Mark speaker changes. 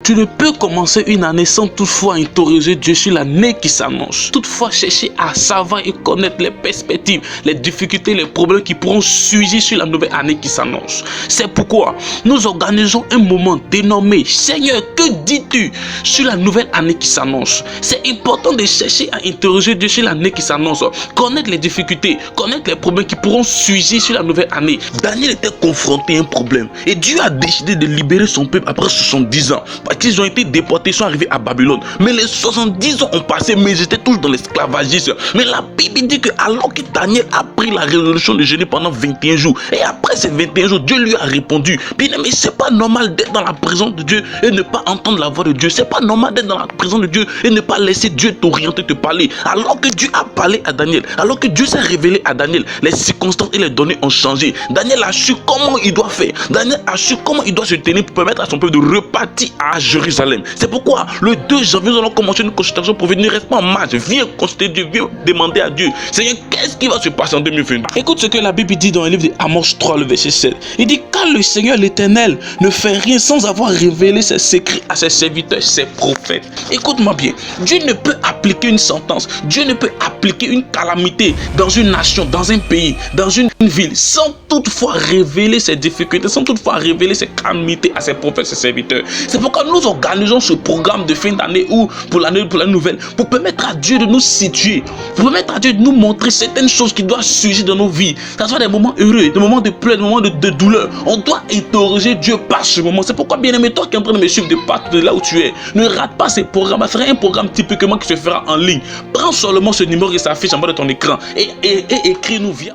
Speaker 1: Tu ne peux commencer une année sans toutefois interroger Dieu sur l'année qui s'annonce. Toutefois, chercher à savoir et connaître les perspectives, les difficultés, les problèmes qui pourront surgir sur la nouvelle année qui s'annonce. C'est pourquoi nous organisons un moment dénommé « Seigneur, que dis-tu sur la nouvelle année qui s'annonce ?» C'est important de chercher à interroger Dieu sur l'année qui s'annonce, connaître les difficultés, connaître les problèmes qui pourront surgir sur la nouvelle année. Daniel était confronté à un problème et Dieu a décidé de libérer son peuple après 70 ans. Parce qu'ils ont été déportés, ils sont arrivés à Babylone. Mais les 70 ans ont passé, mais ils étaient tous dans l'esclavagisme. Mais la Bible dit que alors que Daniel a pris la résolution de jeûner pendant 21 jours, et après ces 21 jours, Dieu lui a répondu. Bien aimé, c'est pas normal d'être dans la présence de Dieu et ne pas entendre la voix de Dieu. C'est pas normal d'être dans la présence de Dieu et ne pas laisser Dieu t'orienter, te parler. Alors que Dieu a parlé à Daniel, alors que Dieu s'est révélé à Daniel, les circonstances et les données ont changé. Daniel a su comment il doit faire. Daniel a su comment il doit se tenir pour permettre à son peuple de repartir à Jérusalem. C'est pourquoi le 2 janvier, nous allons commencer une consultation pour venir rester en marche. Viens consulter Dieu, viens demander à Dieu. Seigneur, qu'est-ce qui va se passer en 2022? Écoute ce que la Bible dit dans le livre d'Amos 3, le verset 7. Il dit, car le Seigneur l'Éternel ne fait rien sans avoir révélé ses secrets à ses serviteurs, ses prophètes. Écoute-moi bien, Dieu ne peut appliquer une sentence, Dieu ne peut appliquer une calamité dans une nation, dans un pays, dans une ville, sans toutefois révéler ses difficultés, sans toutefois révéler ses calamités à ses prophètes, ses serviteurs. C'est pourquoi nous organisons ce programme de fin d'année ou pour l'année nouvelle, pour permettre à Dieu de nous situer, pour permettre à Dieu de nous montrer certaines choses qui doivent surgir dans nos vies. Que ce soit des moments heureux, des moments de pleurs, des moments de douleur. On doit interroger Dieu par ce moment. C'est pourquoi, bien aimé, toi qui es en train de me suivre de partout de là où tu es, ne rate pas ces programmes. Ferai un programme typiquement qui se fera en ligne. Prends seulement ce numéro qui s'affiche en bas de ton écran et écris-nous via